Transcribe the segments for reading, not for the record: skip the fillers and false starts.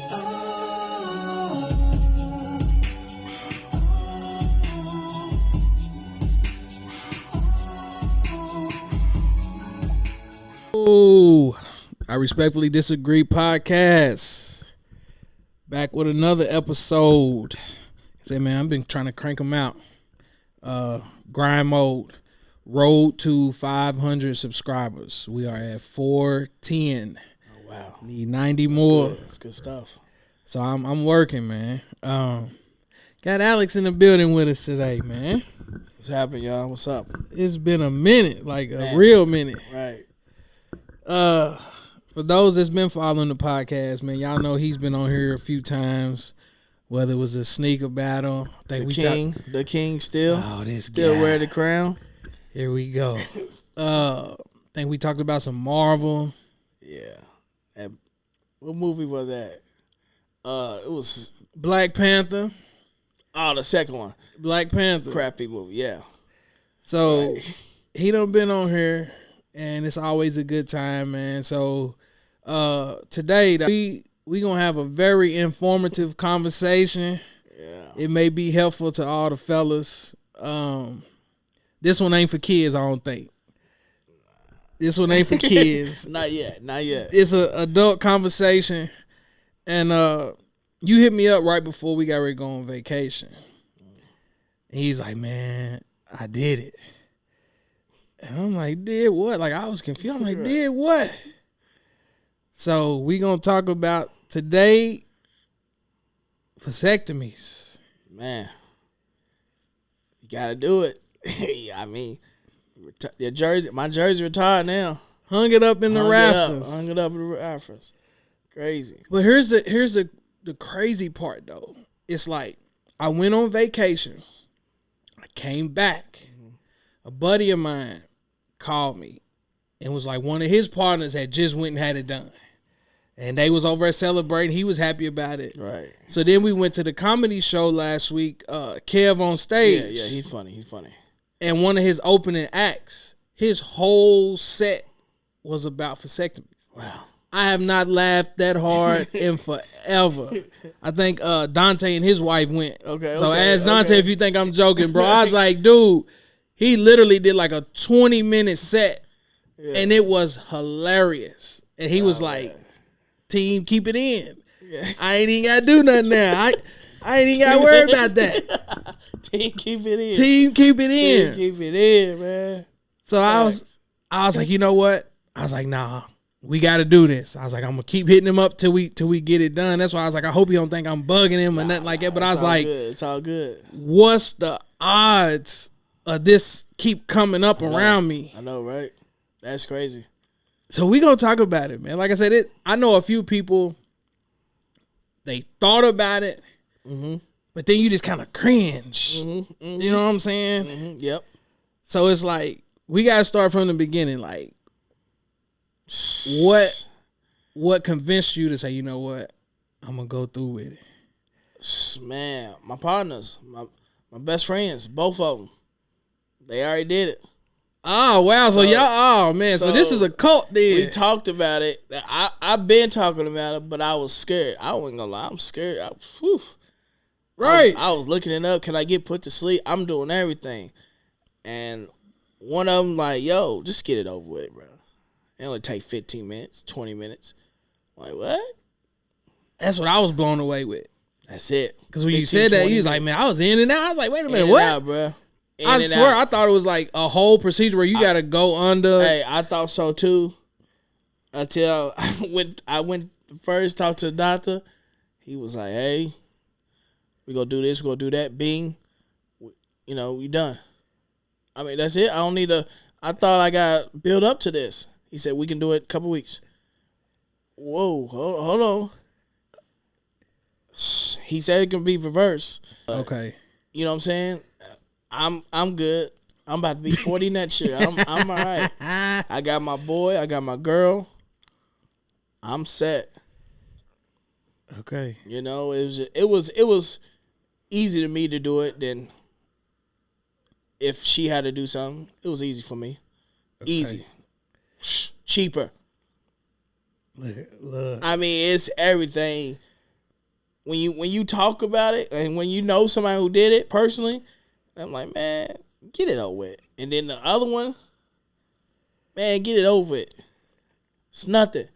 Oh, I respectfully disagree podcast. Back with another episode. Say, man, I've been trying to crank them out. Grind mode. Road to 500 subscribers. We are at 410. Oh, wow. Need 90 more. That's good stuff. So I'm working, man. Got Alex in the building with us today, man. What's happening, y'all? What's up? It's been a minute, like a real minute. Right. For those that's been following the podcast, man, y'all know he's been on here a few times. Whether it was a sneaker battle, I think the king still. Oh, this still guy. wear the crown. Here we go. I think we talked about some Marvel. Yeah. What movie was that? It was Black Panther. Oh, the second one. Black Panther. Crappy movie. Yeah. So Right. he done been on here, and it's always a good time, man. So today we gonna have a very informative conversation. Yeah. It may be helpful to all the fellas. This one ain't for kids, I don't think. This one ain't for kids. Not yet. It's an adult conversation. And you hit me up right before we got ready to go on vacation. And he's like, man, I did it. And I'm like, did what? Like, I was confused. I'm like, did what? So we going to talk about today vasectomies. Man. You got to do it. I mean, my jersey retired now. Hung it up in the rafters. Hung it up in the rafters. Crazy. But here's the crazy part though. It's like I went on vacation. I came back. A buddy of mine called me and was like one of his partners had just went and had it done. And they was over there celebrating. He was happy about it. Right. So then we went to the comedy show last week, Kev on stage. Yeah, he's funny. And one of his opening acts, his whole set was about vasectomies. Wow. I have not laughed that hard in forever. I think Dante and his wife went. Okay. So ask Dante if you think I'm joking, bro. I was like, dude, he literally did like a 20-minute set, and it was hilarious. And he was like, man. Team, keep it in. Yeah. I ain't even got to do nothing now. I ain't even got to worry about that. Team, keep it in. Team, keep it in. Team, keep it in, man. So I was like, you know what? I was like, nah. We got to do this. I was like, I'm going to keep hitting him up till we get it done. That's why I was like, I hope you don't think I'm bugging him or nothing like that. But I was like, it's all good. What's the odds of this keep coming up around me? I know, right? That's crazy. So we going to talk about it, man. Like I said, I know a few people, they thought about it, but then you just kind of cringe. You know what I'm saying? Yep. So it's like, we got to start from the beginning. Like, what convinced you to say, you know what, I'm gonna go through with it? Man, my partners, my best friends, both of them, they already did it. Oh wow! So y'all, oh man, so this is a cult then. We talked about it. I've been talking about it, but I was scared. I wasn't gonna lie, I'm scared. Right. I was looking it up. Can I get put to sleep? I'm doing everything, and one of them like, yo, just get it over with, bro. It only take 15 minutes, 20 minutes. I'm like, what? That's what I was blown away with. That's it. Because when you said that, you was like, man, I was in and out. I was like, wait a minute, what? Out, bro. I swear, I thought it was like a whole procedure where you got to go under. Hey, I thought so too. Until I went first, talked to the doctor. He was like, hey, we gonna do this, we gonna do that. Bing. We done. I mean, that's it. I don't need I thought I got built up to this. He said, we can do it in a couple weeks. Whoa, hold on. He said it can be reversed. Okay. You know what I'm saying? I'm good. I'm about to be 40 next year. I'm all right. I got my boy. I got my girl. I'm set. Okay. It was easy to me to do it than if she had to do something. It was easy for me. Okay. Easy. Cheaper. Look. I mean, it's everything. when you talk about it and when you know somebody who did it personally, I'm like, man, get it over with. And then the other one, man, get it over with. It's nothing.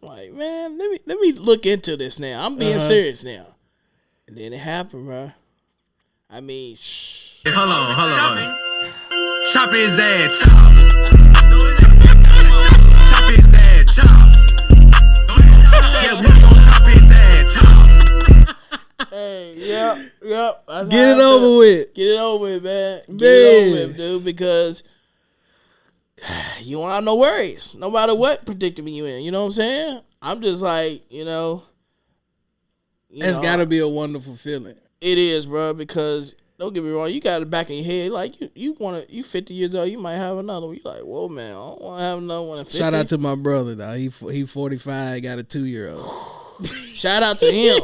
I'm like, man, let me look into this now. I'm being serious now. And then it happened, bro. I mean, Hey, hold on. Chop his ass, chop. Chop his ass, chop. Yeah, we gon' chop his ass, chop. Hey, yep. Get it over with. Get it over with, man. Get it over with, dude, because you won't have no worries, no matter what predicament you in. You know what I'm saying? I'm just like, It's got to be a wonderful feeling. It is, bro, because don't get me wrong, you got it back in your head. Like, you 50 years old, you might have another one. You like, whoa, man, I don't want to have another one at 50. Shout out to my brother, though. He 45, got a 2-year-old. Shout out to him.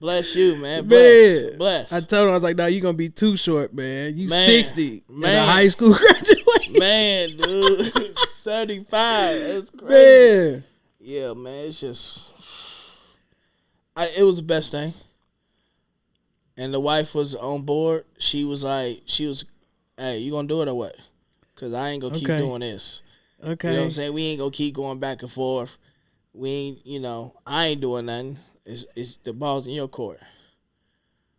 Bless you, man. Bless. I told him, I was like, no, you're going to be too short, man. You 60 man. at a high school graduation. Man, dude. 75. That's crazy. Man. Yeah, man. It's just... it was the best thing. And the wife was on board. She was, hey, you going to do it or what? Because I ain't going to keep doing this. Okay. You know what I'm saying? We ain't going to keep going back and forth. We ain't, I ain't doing nothing. It's the ball's in your court.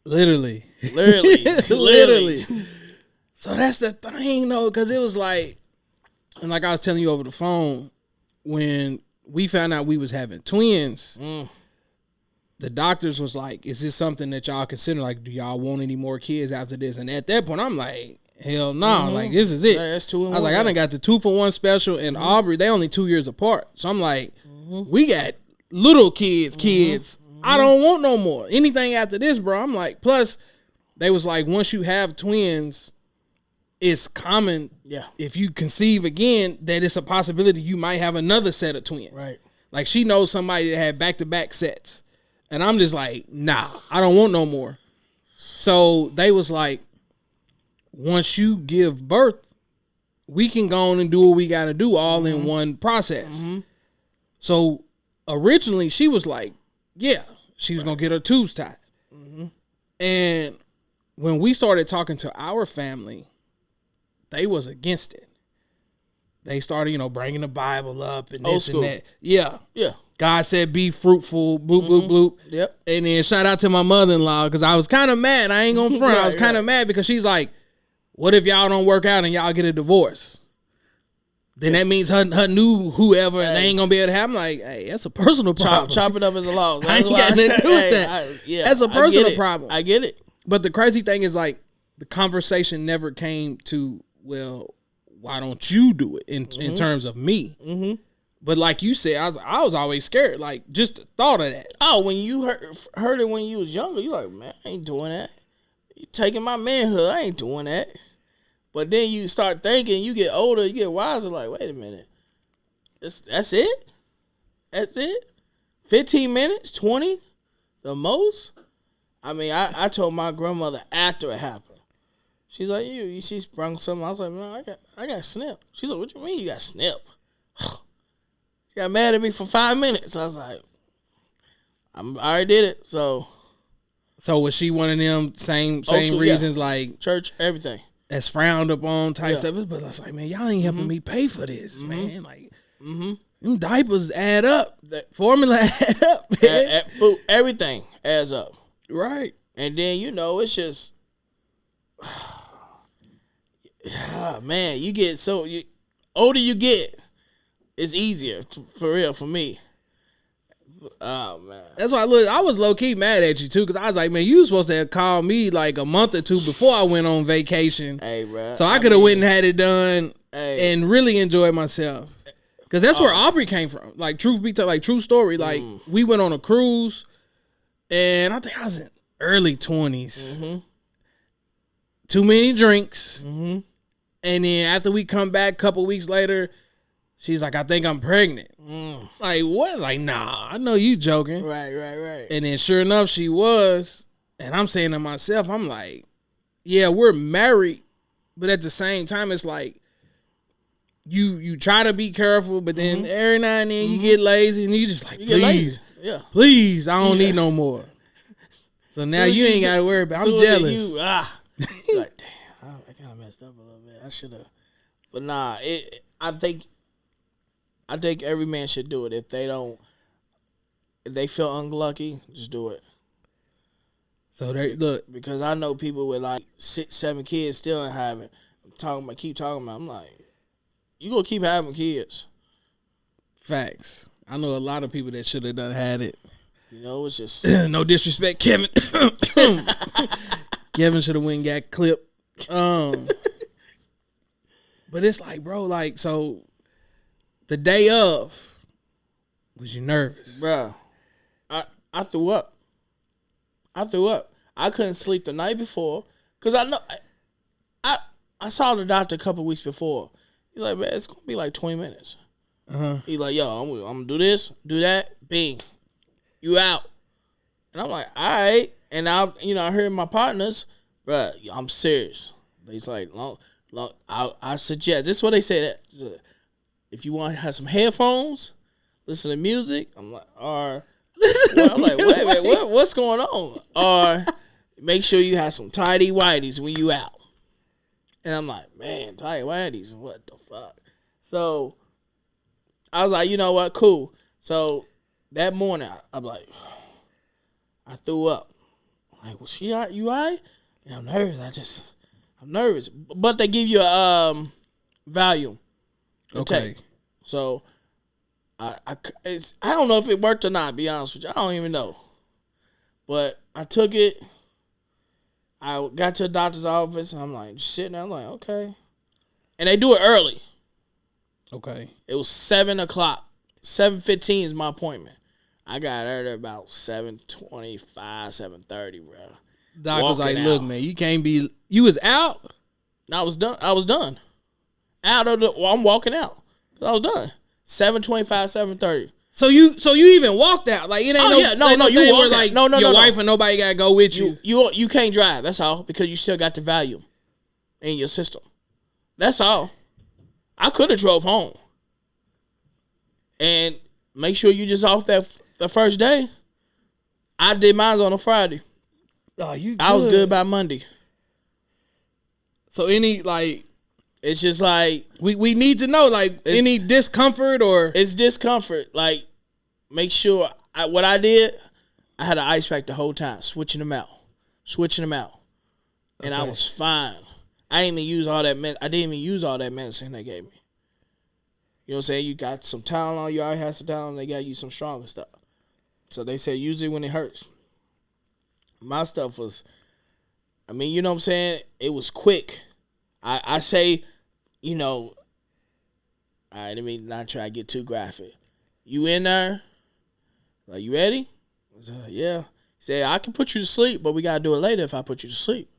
Literally. So that's the thing, though, because it was like, and like I was telling you over the phone, when we found out we was having twins, the doctors was like, is this something that y'all consider? Like, do y'all want any more kids after this? And at that point, I'm like, hell no. Like, this is it. Yeah, that's 2 in 1. I was like, I done got the 2-for-1 special, and Aubrey, they only 2 years apart. So I'm like, we got little kids. I don't want no more. Anything after this, bro. I'm like, plus, they was like, once you have twins, it's common, if you conceive again, that it's a possibility you might have another set of twins. Right. Like, she knows somebody that had back-to-back sets. And I'm just like, nah, I don't want no more. So they was like, once you give birth, we can go on and do what we got to do all in one process. So originally she was like, yeah, she was going to get her tubes tied. And when we started talking to our family, they was against it. They started, bringing the Bible up and this and that. Yeah. God said, be fruitful, bloop, bloop, bloop. Yep. And then shout out to my mother-in-law, because I was kind of mad. I ain't gonna front. I was kind of mad because she's like, what if y'all don't work out and y'all get a divorce? Then that means her new whoever, they ain't gonna be able to have. I'm like, hey, that's a personal problem. Chop it up as a loss. I ain't got nothing to do with that. That's a personal problem. I get it. But the crazy thing is, like, the conversation never came to, well, why don't you do it in terms of me? But like you said, I was always scared. Like, just the thought of that. Oh, when you heard it when you was younger, you like, man, I ain't doing that. You taking my manhood, I ain't doing that. But then you start thinking, you get older, you get wiser, like, wait a minute. That's it? That's it? 15 minutes? 20? The most? I mean, I told my grandmother after it happened. She's like, she sprung something. I was like, man, I got snip. She's like, what you mean you got snip? She got mad at me for 5 minutes. I was like, I already did it. So was she one of them same reasons, like church, everything that's frowned upon type stuff? But I was like, man, y'all ain't helping me pay for this, man. Like, them diapers add up. That formula add up. Food, everything adds up. Right. And then it's just, man, you get older you get, it's easier for real for me. Oh man, that's why I was low key mad at you too, because I was like, man, you was supposed to have called me like a month or two before I went on vacation. Hey, bro, so I could have went and had it done and really enjoyed myself. Because that's where Aubrey came from. Like, truth be told, like, true story. Like, we went on a cruise, and I think I was in early 20s. Too many drinks. And then after we come back a couple weeks later, she's like, I think I'm pregnant. Like, what? Like, nah, I know you joking. Right. And then sure enough, she was. And I'm saying to myself, I'm like, yeah, we're married. But at the same time, it's like, you try to be careful, but then every now and then you get lazy and you just like, please. Yeah. Please, I don't need no more. So now you ain't got to worry about. I'm jealous. Like, damn, I kind of messed up a little bit. I should have. But nah, I think every man should do it. If they feel unlucky, just do it. So they look, because I know people with like 6, 7 kids still ain't having. Keep talking about. I'm like, you gonna keep having kids. Facts. I know a lot of people that should have done had it. You know, it's just no disrespect, Kevin. Kevin should have went and got clipped. But it's like, bro, like, so the day of, was you nervous? Bro, I threw up. I couldn't sleep the night before because I know I saw the doctor a couple weeks before. He's like, man, it's gonna be like 20 minutes. He's like, yo, I'm gonna do this, do that, bing, you out. And I'm like, all right. And I heard my partners, bro, I'm serious. He's like, I suggest. This is what they say that if you want to have some headphones, listen to music. I'm like, or I'm like, wait a minute, what's going on? Or make sure you have some tidy whities when you out. And I'm like, man, tidy whities, what the fuck? So I was like, you know what, cool. So that morning, I'm like, I threw up. I'm like, was you all right? And I'm nervous. I'm nervous. But they give you a Valium. Okay. So I don't know if it worked or not, be honest with you. I don't even know. But I took it. I got to the doctor's office, and I'm like, just sitting there. I'm like, okay. And they do it early. Okay. It was 7 o'clock. 7:15 is my appointment. I got there about 7:25, 7:30, bro. Doc was like, look, man, you can't be, you was out? I was done. I'm walking out. I was done. 7:25, 7:30. So you even walked out? Like, it ain't you walked like no, your wife and nobody gotta go with you. You can't drive. That's all, because you still got the Valium in your system. That's all. I could have drove home. And make sure you just off the first day. I did mine on a Friday. Oh, you good. I was good by Monday. So any, like, it's just like we need to know, like, any discomfort or it's discomfort. Like, make sure what I did, I had an ice pack the whole time, switching them out, and I was fine. I didn't even use all that medicine they gave me. You know what I'm saying? You got some Tylenol, you already had some Tylenol, they got you some stronger stuff. So they said use it when it hurts. My stuff was, I mean, you know what I'm saying? It was quick. I say, you know, all right, let me not try to get too graphic. You in there? Like, you ready? I said, yeah. He said, I can put you to sleep, but we got to do it later if I put you to sleep.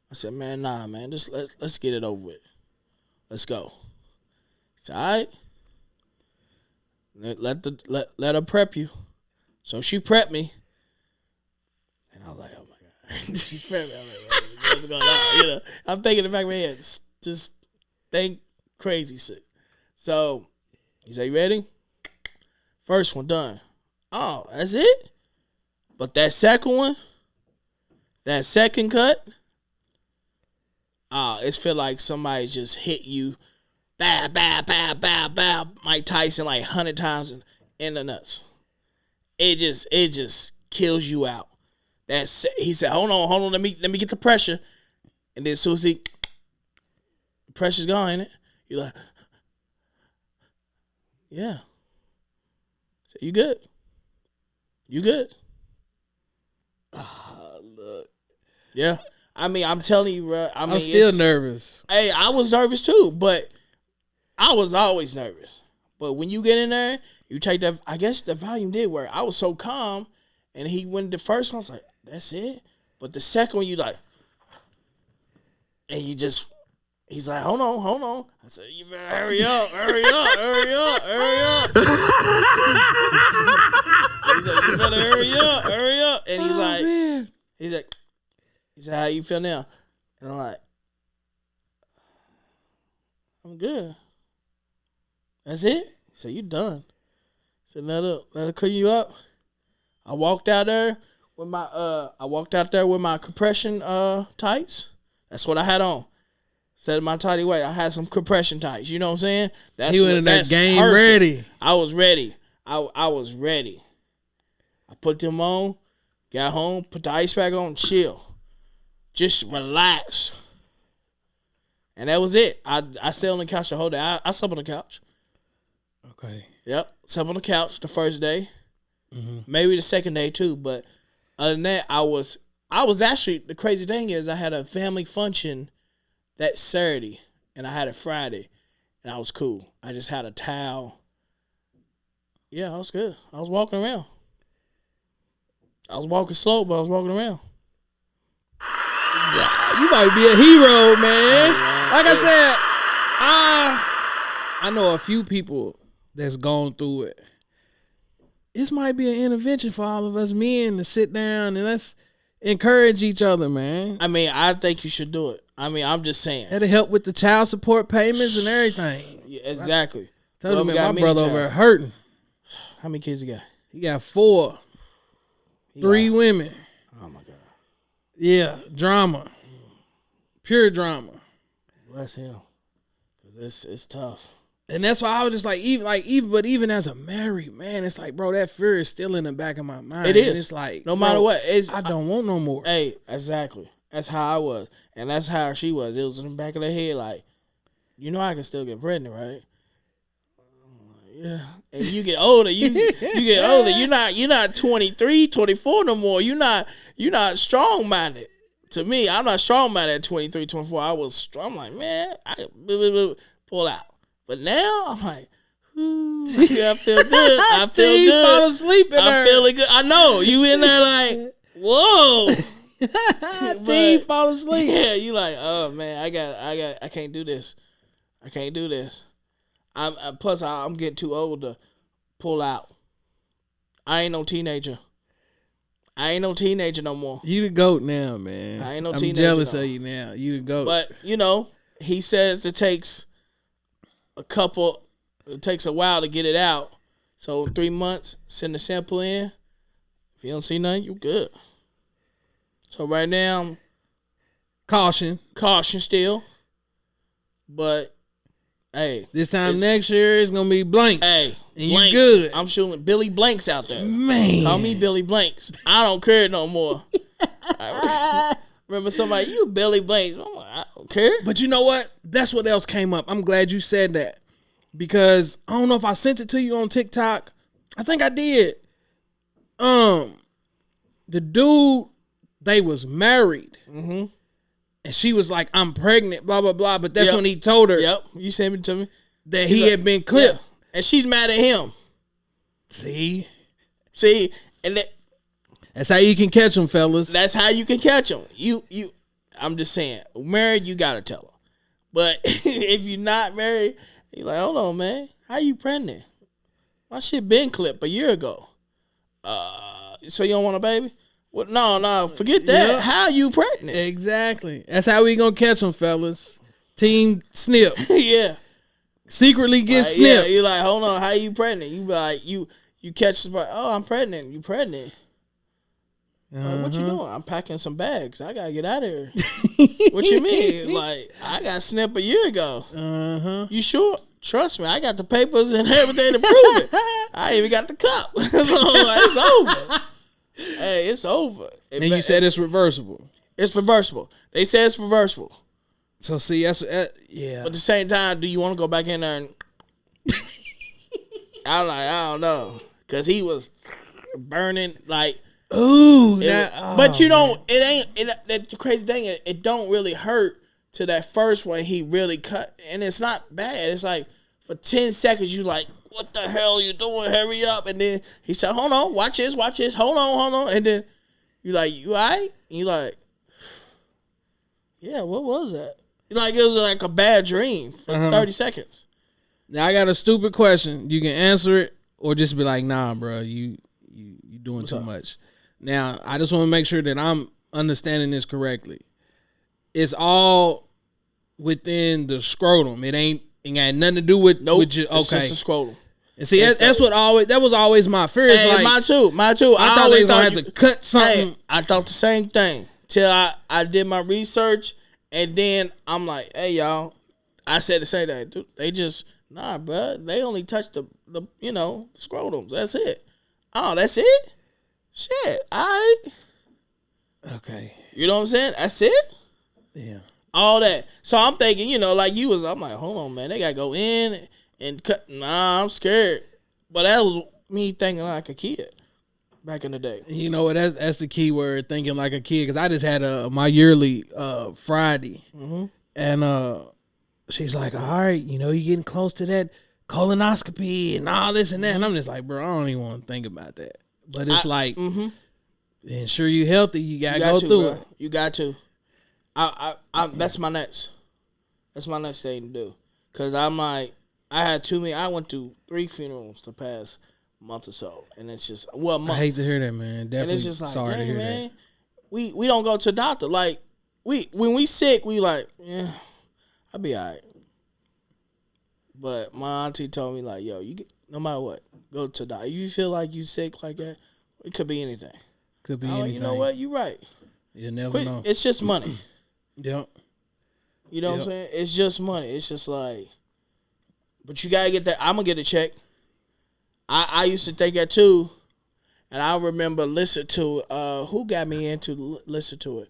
I said, man, nah, man, just let's get it over with. Let's go. He said, all right. Let her prep you. So she prepped me. And I was like, oh my God. She prepped me. I'm like, what's going on? You know, I'm thinking in the back of my head, just think crazy shit. So he said, you ready? First one done. Oh, that's it? But that second one, that second cut, it feel like somebody just hit you, bow, bow, bow, bow, bow, Mike Tyson like 100 times in the nuts. It just kills you out. He said, hold on, let me get the pressure. And then as soon as the pressure's gone, ain't it? You're like, yeah. So you good? You good? Look. Yeah. I mean, I'm telling you, bro. I'm still nervous. Hey, I was nervous too, but I was always nervous. But when you get in there, you take that. I guess the volume did work. I was so calm, and he went the first one. I was like, that's it. But the second one, you like, and he's like, hold on. I said, you better hurry up. He's like, you better hurry up. And he's like, man. he said, how you feel now? And I'm like, I'm good. That's it? He said, you done. He said, let her clean you up. I walked out there with my compression tights. That's what I had on. Instead of my tighty white, I had some compression tights. You know what I'm saying? He went in that game perfect. Ready. I was ready. I was ready. I put them on, got home, put the ice pack on, chill. Just relax. And that was it. I stayed on the couch the whole day. I slept on the couch. Okay. Yep. Slept on the couch the first day. Mm-hmm. Maybe the second day too. But other than that, I was actually, the crazy thing is I had a family function that Saturday and I had it Friday. And I was cool. I just had a towel. Yeah, I was good. I was walking around. I was walking slow, but I was walking around. You might be a hero, man. Like I said, I know a few people that's gone through it. This might be an intervention for all of us men to sit down and let's encourage each other, man. I mean, I think you should do it. I mean, I'm just saying. That'll help with the child support payments and everything. Yeah, exactly. Told you, man, my brother over there hurting. How many kids he got? He got 4. 3 women. Oh, my God. Yeah, drama. Pure drama. Bless him. Because it's tough. And that's why I was just like, even as a married man, it's like, bro, that fear is still in the back of my mind. It is. And it's like, no matter what, I don't want no more. Hey, exactly. That's how I was. And that's how she was. It was in the back of the head, like, you know I can still get pregnant, right? Yeah. And you get older, you get older. You're not 23, 24 no more. You're not strong minded. To me, I'm not strong minded at 23, 24. I was strong. I'm like, man, I pull out. But now I'm like, I feel good. I feel good. You fall asleep in there. I'm feeling good. I know. You in there like, whoa. Team fall asleep. Yeah, you like, oh man, I can't do this. I can't do this. Plus I'm getting too old to pull out. I ain't no teenager. I ain't no teenager no more. You the GOAT now, man. I ain't no I'm teenager. I'm jealous of you now. You the GOAT. But he says it takes a while to get it out. So 3 months, send the sample in. If you don't see nothing, you good. So right now, caution still. But hey, this time next year it's gonna be blanks. Hey, and blanks. You good? I'm shooting Billy Blanks out there. Man, call me Billy Blanks. I don't care no more. Remember somebody, you Billy Blanks. I'm like, I don't care. But you know what? That's what else came up. I'm glad you said that because I don't know if I sent it to you on TikTok. I think I did. The dude, they was married. Mm-hmm. And she was like, I'm pregnant, blah, blah, blah. But that's when he told her. Yep. You sent it to me. That he had been clipped. Yeah. And she's mad at him. See? And that's how you can catch them, fellas. That's how you can catch them. I'm just saying, married, you got to tell her. But if you're not married, you're like, hold on, man. How you pregnant? My shit been clipped a year ago. So you don't want a baby? Well, no, forget that. Yeah. How you pregnant? Exactly. That's how we gonna catch them, fellas. Team snip. Yeah. Secretly get snipped. Yeah, you like, hold on, how you pregnant? You be like, you catch the, oh, I'm pregnant. You pregnant? Like, what you doing? I'm packing some bags. I gotta get out of here. What you mean? Like, I got snipped a year ago. You sure? Trust me, I got the papers and everything to prove it. I even got the cup. So it's over. Hey, it's over. And you said it's reversible. It's reversible. They say it's reversible. So see, that's yeah. But at the same time, do you want to go back in there and? I'm like, I don't know, cause he was burning like. Ooh, but you don't. It ain't. That the crazy thing is, it don't really hurt to that first one. He really cut, and it's not bad. It's like for 10 seconds, you like, what the hell you doing? Hurry up! And then he said, hold on, watch this. Hold on. And then you like, you all right? And you like, yeah, what was that? Like it was like a bad dream for 30 seconds. Now I got a stupid question. You can answer it or just be like, nah, bro, you doing too much. Now I just want to make sure that I'm understanding this correctly. It's all within the scrotum. It ain't got nothing to do with nope, with your, okay. It's just the scrotum. And see, that's what that was always my fear. It's like, mine too. I thought they was gonna have to cut something. Hey, I thought the same thing till I did my research, and then I'm like, hey y'all, I said to say that they just bro. They only touch the scrotums. That's it. Oh, that's it. Shit. All right. Okay. You know what I'm saying? That's it. Yeah. All that. So I'm thinking, like you was. I'm like, hold on, man. They gotta go in and cut. Nah, I'm scared. But that was me thinking like a kid back in the day. You know what? That's the key word, thinking like a kid. Because I just had my yearly Friday, and she's like, all right, you're getting close to that colonoscopy and all this and that. And I'm just like, bro, I don't even want to think about that. But it's ensure you healthy. You gotta go through it. You got to. I that's my next. That's my next thing to do. Cause I'm like, I had too many. I went through 3 funerals the past month or so, and it's just a month. I hate to hear that, man. Definitely. And it's just like, sorry to hear man, that. We don't go to the doctor. Like when we sick, we like, yeah, I'll be all right. But my auntie told me like, yo, no matter what, go to the doctor. If you feel like you sick like that, it could be anything. Could be anything. You know what? You're right. You never know. It's just money. Yep. You know what I'm saying? It's just money. It's just like, but you gotta get that. I'm gonna get a check. I used to think that too, and I remember listening to who got me into listen to it.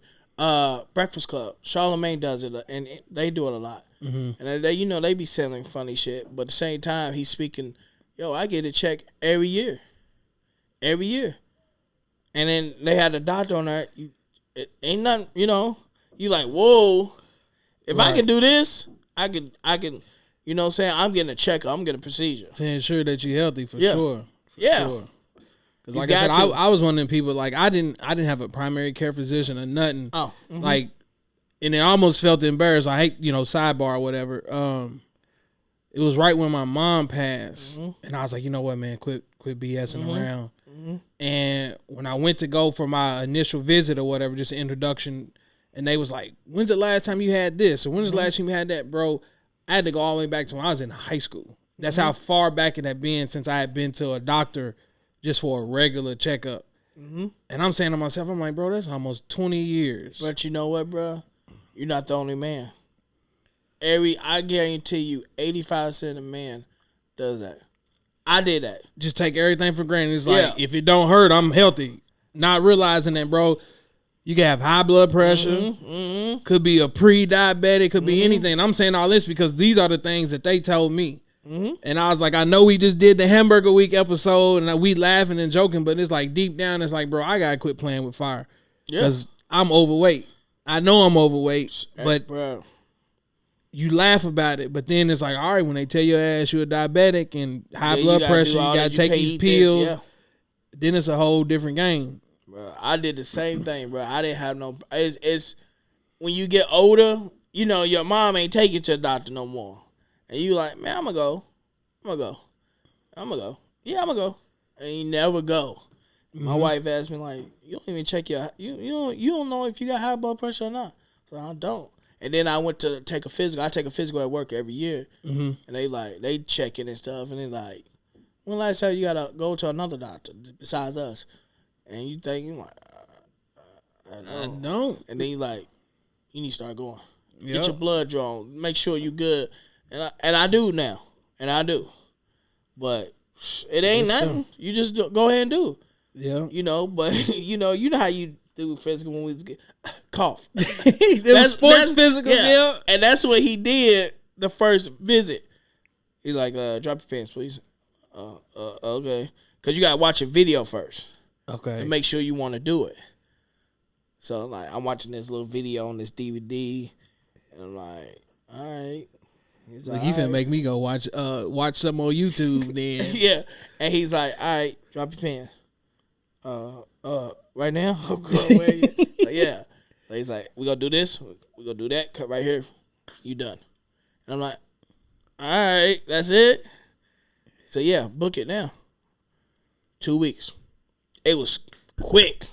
Breakfast Club. Charlamagne does it, and they do it a lot. Mm-hmm. And they be selling funny shit, but at the same time he's speaking. Yo, I get a check every year. And then they had a doctor on there. It ain't nothing, You like, whoa. If I can do this, I can. You know what I'm saying? I'm getting a checkup. I'm getting a procedure to ensure that you're healthy for sure. Sure. Because like I said, I was one of them people. Like I didn't have a primary care physician or nothing. Oh, like, and I almost felt embarrassed. I hate sidebar or whatever. It was right when my mom passed, and I was like, you know what, man, quit BSing around. And when I went to go for my initial visit or whatever, just an introduction, and they was like, when's the last time you had this? Or when's the last time you had that, bro? I had to go all the way back to when I was in high school. That's how far back it had been since I had been to a doctor just for a regular checkup. And I'm saying to myself, I'm like, bro, that's almost 20 years. But you know what, bro? You're not the only man. I guarantee you, 85% of men does that. I did that. Just take everything for granted. It's like, if it don't hurt, I'm healthy. Not realizing that, bro, you can have high blood pressure. Could be a pre-diabetic. Could be anything. I'm saying all this because these are the things that they told me. And I was like, I know we just did the Hamburger Week episode and we laughing and joking, but it's like deep down, it's like, bro, I got to quit playing with fire. Because I'm overweight. I know I'm overweight, but bro, you laugh about it, but then it's like, all right, when they tell your ass you're a diabetic and high blood pressure, you got to take these pills, then it's a whole different game. Bro, I did the same thing, bro. I didn't have no. It's when you get older, your mom ain't take you to the doctor no more, and you like, man, I'm gonna go. Yeah, I'm gonna go, and you never go. My wife asked me like, you don't even check you don't know if you got high blood pressure or not. So I don't. And then I went to take a physical. I take a physical at work every year, and they check it and stuff, and they like, when last time you gotta go to another doctor besides us? And you think, you're like, I don't. And then you like, you need to start going. Get your blood drawn. Make sure you good. And I do now. And I do. But it ain't nothing. You just go ahead and do. Yeah. But you know how you do physical when we get cough. That's sports physical, yeah. And that's what he did the first visit. He's like, drop your pants, please. Okay. Because you got to watch a video first. Okay. And make sure you want to do it. So, like, I'm watching this little video on this DVD, and I'm like, all right. Like, you finna make me go watch something on YouTube then. Yeah. And he's like, all right, drop your pen. Right now? So, yeah. So he's like, we gonna do this, we gonna do that, cut right here, you done. And I'm like, all right, that's it. So, yeah, book it now. 2 weeks. It was quick.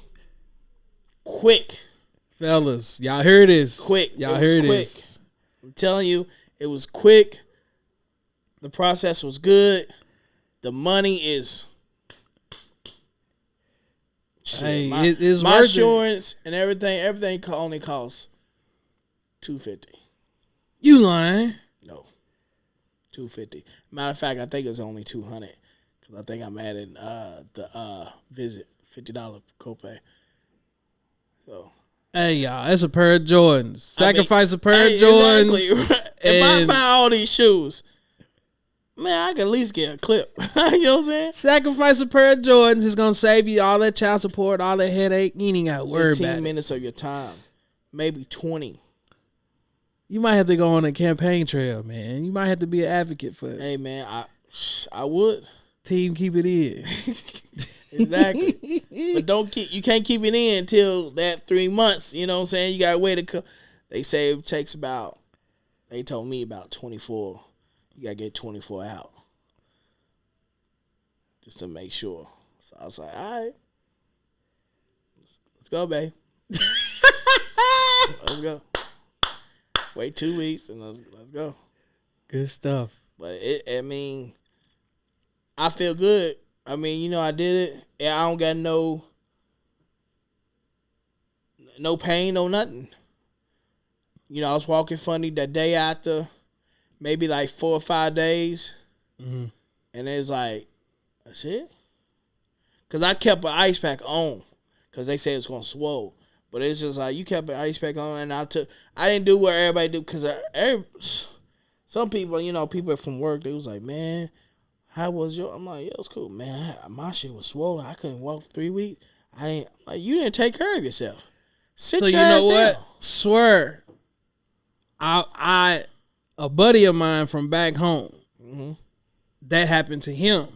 Fellas, y'all hear this. Quick. Y'all hear this. I'm telling you, it was quick. The process was good. the money is. Hey, my, it's my worth it. insurance and everything only costs $250. You lying? No, $250. Matter of fact, I think it's only $200 because I think I'm adding the visit $50 copay. So. Hey y'all, it's a pair of Jordans. Sacrifice a pair of Hey, Jordans. exactly. If I buy all these shoes, man, I can at least get a clip. You know what I'm saying? Sacrifice a pair of Jordans is gonna save you all that child support, all that headache. You ain't got to worry about 15 it. minutes of your time, maybe 20. You might have to go on a campaign trail, man. You might have to be an advocate for Hey, man, I would. Team Keep It In. Exactly. But you can't keep it in until that 3 months. You know what I'm saying? You gotta wait they say it takes they told me about 24. You gotta get 24 out. Just to make sure. So I was like, all right. Let's go, babe. Let's go. Wait 2 weeks and let's go. Good stuff. But I feel good. I mean, I did it. And I don't got no pain, no nothing. I was walking funny that day after, maybe like 4 or 5 days. Mm-hmm. And it's like, that's it? Because I kept an ice pack on because they said it's going to swell. But it's just like, you kept an ice pack on and I didn't do what everybody do because some people, people from work, they was like, man, how was your? I'm like, yeah, it was cool, man. My shit was swollen. I couldn't walk for 3 weeks. You didn't take care of yourself. Sit So your you know ass what? down. Swear, a buddy of mine from back home, that happened to him.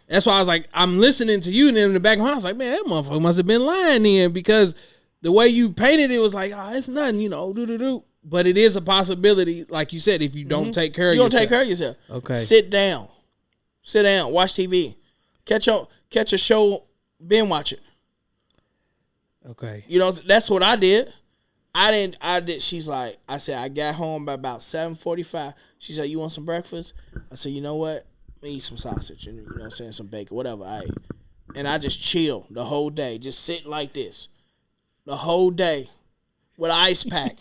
That's why I was like, I'm listening to you, and in the back home, I was like, man, that motherfucker must have been lying then because the way you painted it was like, oh, it's nothing, do. But it is a possibility, like you said, if you don't take care of yourself. You don't take care of yourself. Okay. Sit down, watch TV, catch a show, binge watch it. Okay. That's what I did. I did. She's like, I said, I got home by about 7:45. She said, you want some breakfast? I said, you know what? Let me eat some sausage and, what I'm saying, some bacon, whatever. I ate. And I just chill the whole day, just sit like this the whole day with an ice pack.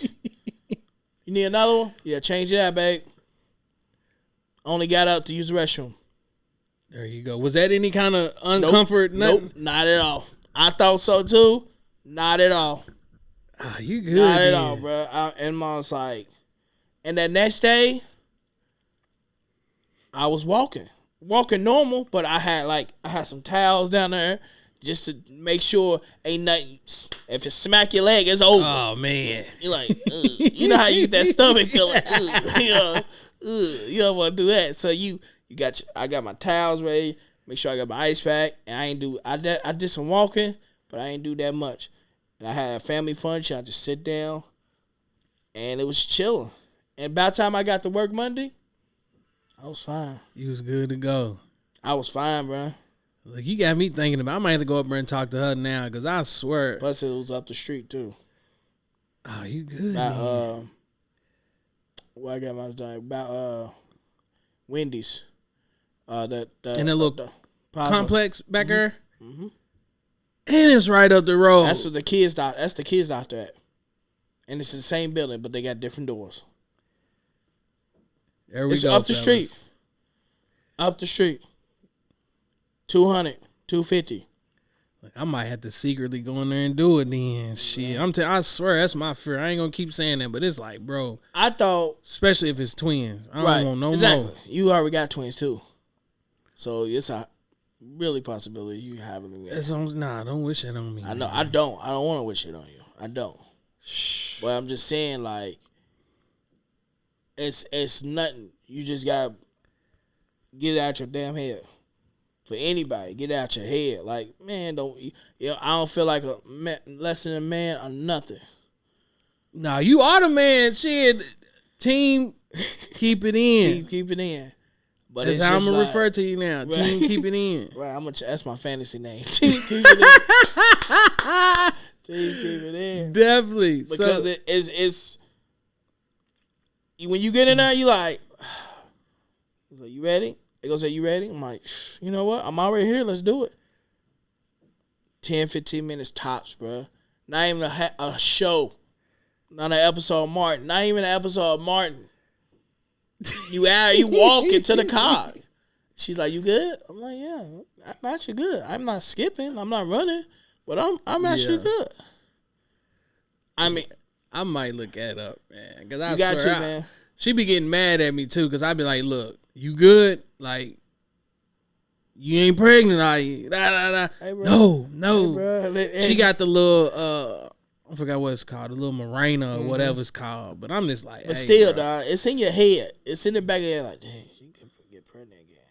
You need another one? Yeah, change that, babe. Only got up to use the restroom. There you go. Was that any kind of uncomfort? Nope, not at all. I thought so too. Not at all. Ah, you good? Not at all, bro. And Mom was like, and that next day, I was walking normal, but I had some towels down there just to make sure ain't nothing. If it smack your leg, it's over. Oh man, you're like, ugh. You know how you get that stomach feeling. You don't want to do that. So I got my towels ready. Make sure I got my ice pack, and I did some walking, but I ain't do that much. And I had a family function. I just sit down, and it was chilling. And by the time I got to work Monday, I was fine. You was good to go. I was fine, bro. Look, you got me thinking about. I might have to go up there and talk to her now because I swear. Plus, it was up the street too. Oh, you good? Where I got my done about Wendy's. That in that little complex back there. Mm-hmm. And it's right up the road. That's what the kids doctor. That's the kids doctor at, and it's the same building, but they got different doors. There we it's go. Up the fellas. street. Up the street. 200, 250. Like, I might have to secretly go in there and do it then. Shit, I swear that's my fear. I ain't gonna keep saying that, but it's like, bro. I thought, especially if it's twins, I don't want no more. You already got twins too, so it's a really possibility you having them. Nah, don't wish it on me. I know. Man. I don't want to wish it on you. I don't. But I'm just saying, like, it's nothing. You just gotta get it out your damn head. For anybody, get it out your head. Like, man, I don't feel like less than a man or nothing. Nah, you are the man. Shit, team, keep it in. Keep it in. But that's how I'm gonna refer to you now. Right. Team, keep it in. Right. That's my fantasy name. Team, keep it in. Team, keep it in. Definitely, because it's when you get in there, you like, you ready? They gonna say, you ready? I'm like, you know what? I'm already here. Let's do it. 10, 15 minutes tops, bro. Not even a show. Not an episode of Martin. Not even an episode of Martin. You walk into the car. She's like, you good? I'm like, yeah, I'm actually good. I'm not skipping. I'm not running. But I'm actually good. I mean, I might look that up, man. Cause I you got swear to, man. She be getting mad at me too, because I be like, look, you good? Like, you ain't pregnant, are you? Hey, no. Hey, She got the little, I forgot what it's called, the little Morena or whatever it's called. But I'm just like, but hey, still, bro. dog, it's in your head. It's in the back of your head, like, dang, she can get pregnant again.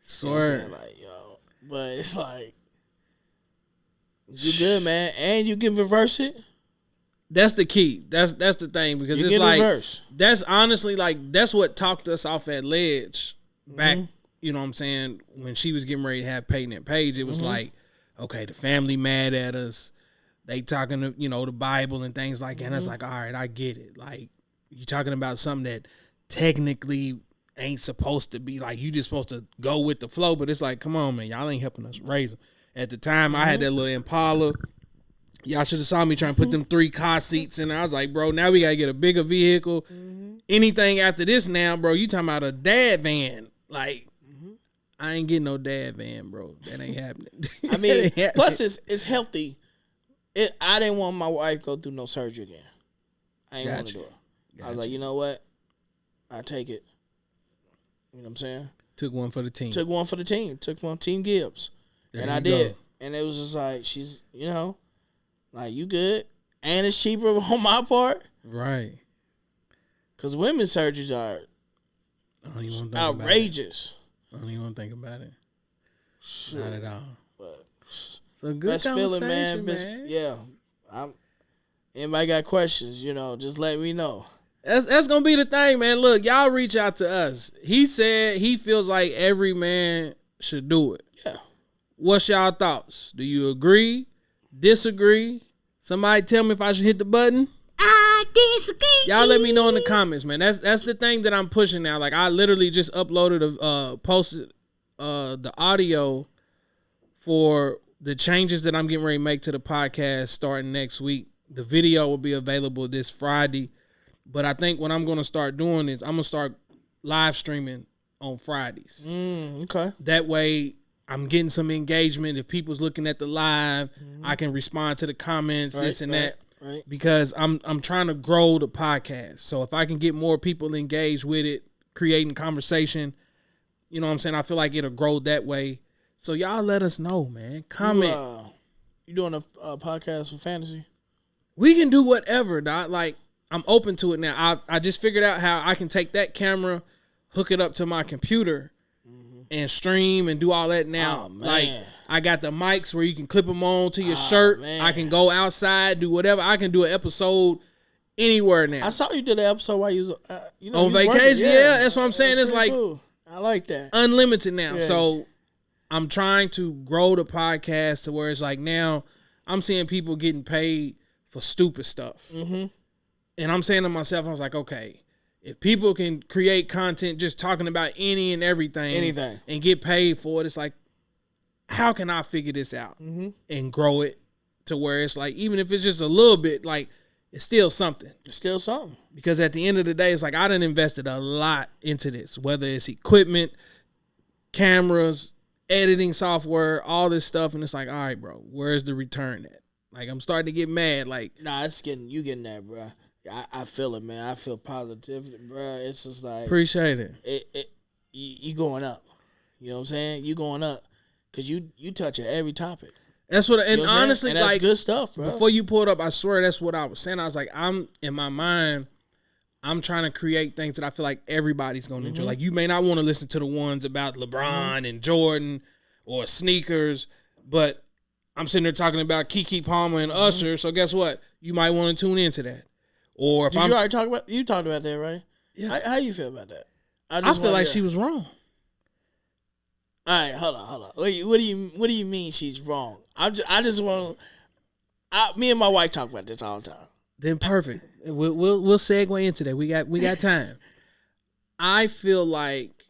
Swear. You know like, yo, but it's like, you good, man, and you can reverse it. That's the key. That's the thing, because You it's can like reverse. that's honestly like that's what talked us off at Ledge back. You know what I'm saying? When she was getting ready to have Peyton and Paige, it was like, okay, the family mad at us. They talking to the Bible and things like that. And it's like, all right, I get it. Like, you talking about something that technically ain't supposed to be like, you just supposed to go with the flow. But it's like, come on, man, y'all ain't helping us raise them. At the time, I had that little Impala. Y'all should have saw me trying to put them 3 car seats in there. I was like, bro, now we got to get a bigger vehicle. Anything after this now, bro, you talking about a dad van. Like, I ain't getting no dad van, bro. That ain't happening. I mean, plus it's healthy. I didn't want my wife to go through no surgery again. I ain't want to do it. I was like, you know what? I take it. You know what I'm saying? Took one for the team. Took one for the team. Took one Team Gibbs. And I did. And it was just like, she's, like, you good? And it's cheaper on my part. Right. Because women's surgeries are outrageous. I don't even want to think about it. Sure. Not at all. But so good best feeling, man. man. Yeah. Anybody got questions, just let me know. That's going to be the thing, man. Look, y'all reach out to us. He said he feels like every man should do it. Yeah. What's y'all thoughts? Do you agree? Disagree? Somebody tell me if I should hit the button. I disagree. Y'all let me know in the comments, man. That's the thing that I'm pushing now. Like, I literally just uploaded posted the audio for the changes that I'm getting ready to make to the podcast starting next week. The video will be available this Friday. But I think what I'm going to start doing is I'm going to start live streaming on Fridays. Okay. That way I'm getting some engagement. If people's looking at the live, I can respond to the comments, this and that. Right. Because I'm trying to grow the podcast. So if I can get more people engaged with it, creating conversation, you know what I'm saying? I feel like it'll grow that way. So y'all let us know, man. Comment. You doing a podcast for fantasy? We can do whatever, dog. Like, I'm open to it now. I just figured out how I can take that camera, hook it up to my computer, and stream and do all that now. Oh, man. Like, I got the mics where you can clip them on to your shirt. Man. I can go outside, do whatever. I can do an episode anywhere now. I saw you did an episode while you was, on you was vacation. working. Yeah, that's what I'm saying. It's like cool. I like that. unlimited now. Yeah. So I'm trying to grow the podcast to where it's like now I'm seeing people getting paid for stupid stuff. And I'm saying to myself, I was like, okay, if people can create content just talking about any and everything, and get paid for it, it's like, how can I figure this out and grow it to where it's like, even if it's just a little bit, like, it's still something. It's still something. Because at the end of the day, it's like I done invested a lot into this, whether it's equipment, cameras, editing software, all this stuff. And it's like, all right, bro, where's the return at? Like, I'm starting to get mad. Like, nah, you getting that, bro. I feel it, man. I feel positivity, bro. It's just like, appreciate it. You going up. You know what I'm saying? You going up because you touch every topic. That's what, and you know what honestly, and that's like, good stuff, bro. Before you pulled up, I swear that's what I was saying. I was like, in my mind, I'm trying to create things that I feel like everybody's going to enjoy. Like, you may not want to listen to the ones about LeBron and Jordan or sneakers, but I'm sitting there talking about Keke Palmer and Usher. So guess what? You might want to tune into that. Or if you already talk about, you talked about that, right? Yeah. How you feel about that? I feel like she was wrong. All right, hold on. What do you mean she's wrong? I just want to. Me and my wife talk about this all the time. Then perfect. We'll segue into that. We got time. I feel like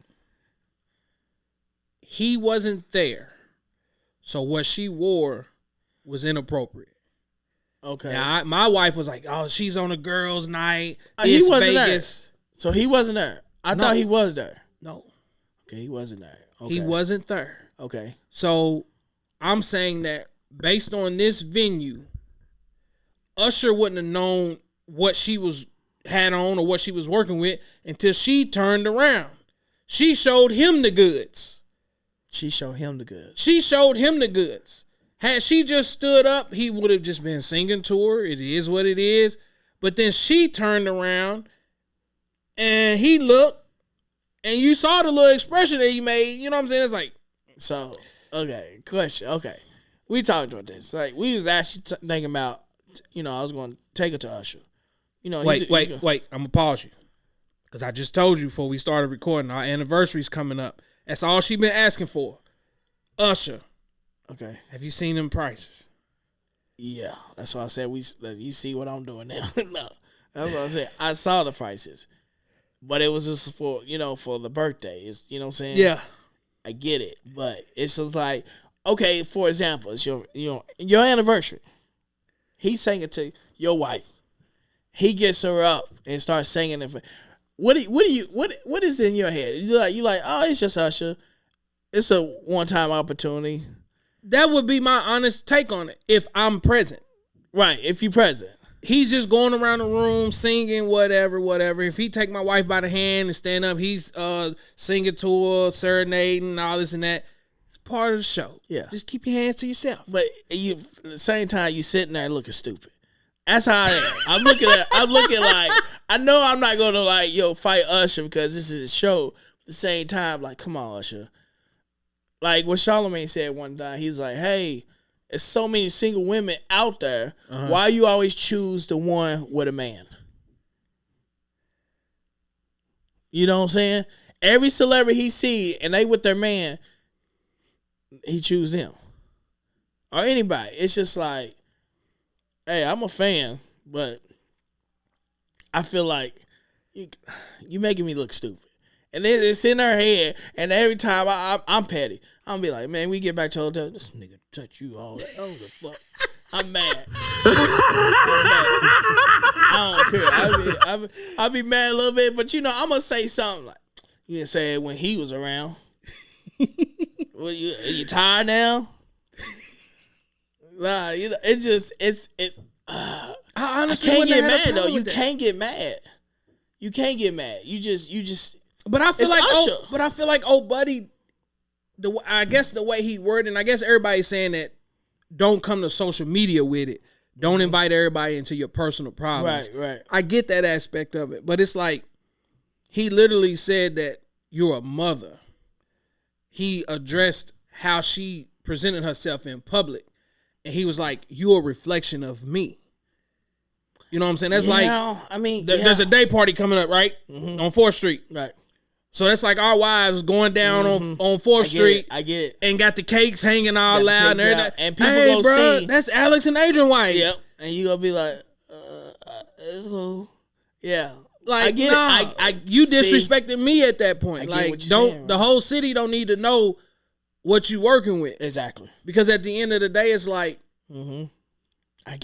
he wasn't there, so what she wore was inappropriate. Okay. Now, my wife was like, "Oh, she's on a girls' night. He It's wasn't Vegas." there. So he wasn't there. I No. thought he was there. No, Okay, he wasn't there. Okay. he wasn't there. Okay. So I'm saying that based on this venue, Usher wouldn't have known what she had on or what she was working with until she turned around. She showed him the goods. She showed him the goods. She showed him the goods. Had she just stood up, he would have just been singing to her. It is what it is. But then she turned around and he looked and you saw the little expression that he made. You know what I'm saying? It's like, So, okay, question. Okay. We talked about this. Like, we was actually thinking about, I was going to take her to Usher. wait. I'm going to pause you. Because I just told you before we started recording, our anniversary's coming up. That's all she been asking for. Usher, Okay. have you seen them prices? Yeah, that's why I said you see what I'm doing now. No, that's what I said. I saw the prices, but it was just for for the birthday. It's, you know what I'm saying? Yeah. I get it, but it's just like, okay, for example, it's your anniversary. He's singing to your wife. He gets her up and starts singing it. What is in your head? You like, oh, it's just Usher. It's a one-time opportunity. That would be my honest take on it if I'm present. Right, if you're present. He's just going around the room singing whatever. If he take my wife by the hand and stand up, he's singing to her, serenading, all this and that. It's part of the show. Yeah. Just keep your hands to yourself. But at the same time, you sitting there looking stupid. That's how I am. I'm looking like, I know I'm not going to fight Usher because this is a show. At the same time, like, come on, Usher. Like what Charlamagne said one time, he's like, hey, there's so many single women out there. Why you always choose the one with a man? You know what I'm saying? Every celebrity he see and they with their man, he choose them. Or anybody. It's just like, hey, I'm a fan, but I feel like you making me look stupid. And then it's in her head, and every time I'm petty. I'm be like, man, we get back to the hotel, this nigga touch you all that. I don't give a fuck. I'm mad. I don't care. I'll be mad a little bit, but I'm gonna say something like, you didn't say it when he was around. Well, you tired now? Nah, I honestly can't get mad though. You can't get mad. You can't get mad. You just. But I feel Usher. like old buddy. I guess the way he worded, and I guess everybody's saying that don't come to social media with it. Don't invite everybody into your personal problems. Right. I get that aspect of it, but it's like he literally said that you're a mother. He addressed how she presented herself in public, and he was like, "You're a reflection of me." You know what I'm saying? That's there's a day party coming up, right? Mm-hmm. On 4th Street. Right. So that's like our wives going down on 4th Street. I get it. And got the cakes hanging all loud. And people hey, gonna bro, see. that's Alex and Adrian wife. Yep. And you gonna be like, it's cool. Yeah. Like, I get it. You disrespected me at that point. Like, saying, the whole city don't need to know what you working with. Exactly. Because at the end of the day, it's like,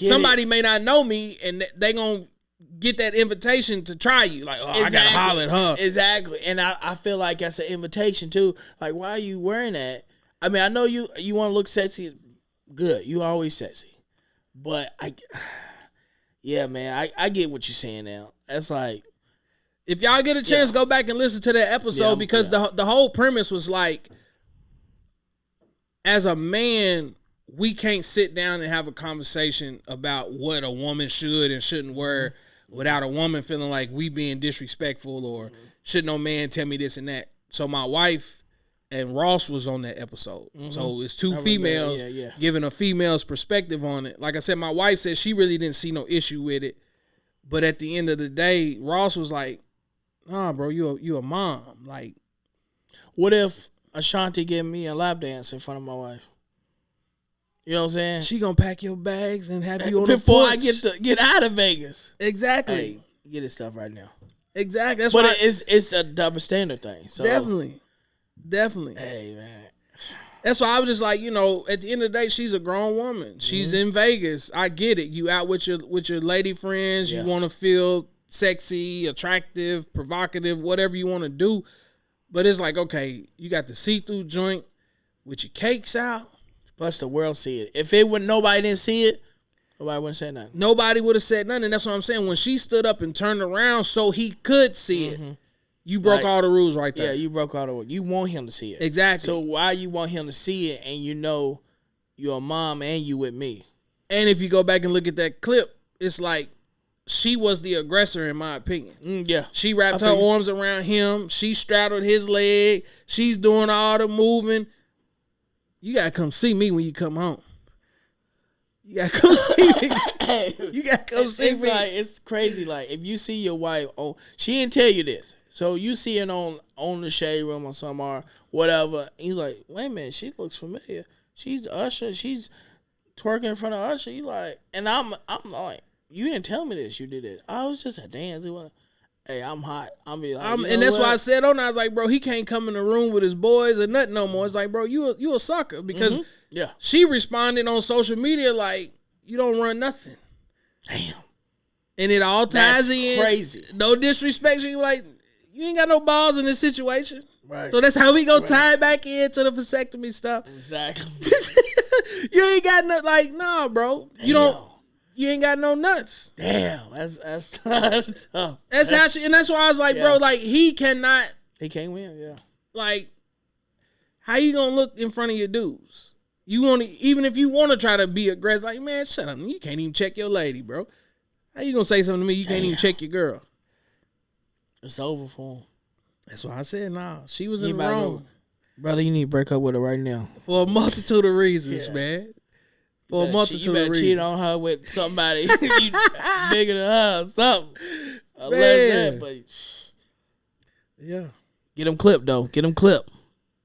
somebody may not know me and they gonna get that invitation to try you. Like, I gotta holler at her. Exactly. And I feel like that's an invitation too. Like, why are you wearing that? I mean, I know you want to look sexy. Good. You always sexy. But yeah, man, I get what you're saying now. That's like, if y'all get a chance, go back and listen to that episode because the whole premise was like, as a man, we can't sit down and have a conversation about what a woman should and shouldn't wear without a woman feeling like we being disrespectful or should no man tell me this and that. So my wife and Ross was on that episode. So it's two females giving a female's perspective on it. Like I said, my wife said she really didn't see no issue with it. But at the end of the day, Ross was like, nah, bro, you a mom. Like, what if Ashanti gave me a lap dance in front of my wife? You know what I'm saying? She gonna pack your bags and have you on before the porch. I get out of Vegas. Exactly. Hey, get this stuff right now. Exactly. That's but it's a double standard thing. So definitely. Hey man, That's why I was just like, you know, at the end of the day, she's a grown woman. She's in Vegas. I get it. You out with your lady friends. You want to feel sexy, attractive, provocative, whatever you want to do. But it's like, okay, you got the see-through joint with your cakes out. Plus the world see it. If nobody didn't see it, nobody wouldn't say nothing. Nobody would have said nothing. And that's what I'm saying. When she stood up and turned around so he could see it, you broke all the rules right there. Yeah, you broke all the rules. You want him to see it. Exactly. So why you want him to see it and you know you're a mom and you with me? And if you go back and look at that clip, it's like she was the aggressor in my opinion. Yeah. She wrapped her arms around him. She straddled his leg. She's doing all the moving. You got to come see me when you come home. You got to come see me. You got to come see me. Like, it's crazy. Like, if you see your wife, she didn't tell you this. So you see it on the shade room or something or whatever. He's like, wait a minute, she looks familiar. She's the usher. She's twerking in front of Usher. You like, and I'm like, you didn't tell me this. You did it. I was just a dance. Hey, I'm hot. I'm be like, and that's why I said I was like, bro, he can't come in the room with his boys or nothing no more. It's like, bro, you a sucker because she responded on social media like you don't run nothing. Damn. And it all ties That's in. Crazy. No disrespect. She like, you ain't got no balls in this situation. Right. So that's how we gonna tie it back into the vasectomy stuff. Exactly. You ain't got no nah, bro. Damn. You ain't got no nuts. Damn, that's tough. That's how she, and that's why I was like, bro, like he cannot. He can't win. Yeah. Like, how you gonna look in front of your dudes? You want to, even if you want to try to be aggressive, like, man, shut up. You can't even check your lady, bro. How you gonna say something to me? You can't even check your girl. It's over for him. That's why I said, nah, she was in the wrong. Brother, you need to break up with her right now. For a multitude of reasons, man. For a multitude of reasons. You better cheat on her with somebody you bigger than her or something. That, but yeah. Get him clipped, though. Get him clipped.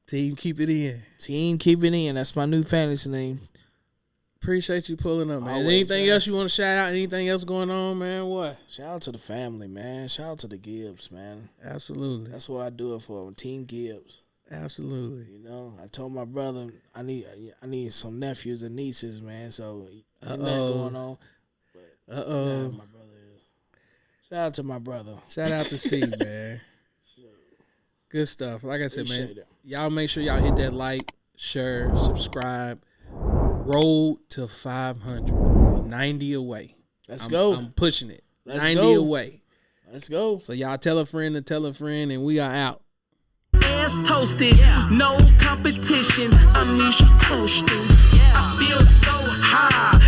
Team Keep It In. Team Keep It In. That's my new fantasy name. Appreciate you pulling up, man. Always, anything man. else you want to shout out? Anything else going on, man? What? Shout out to the family, man. Shout out to the Gibbs, man. Absolutely. That's what I do it for. Team Gibbs. Absolutely. You know, I told my brother I need some nephews and nieces, man. So ain't that going on? But my brother is. Shout out to my brother. Shout out to C, man. Good stuff. Like I said, Appreciate man, it. y'all make sure y'all hit that like, share, subscribe. Road to 500. 90 away. Let's go. I'm pushing it. Let's 90 go. away. Let's go. So y'all tell a friend to tell a friend, and we are out. Ass toasted, no competition. Anisha coasting. I feel so high.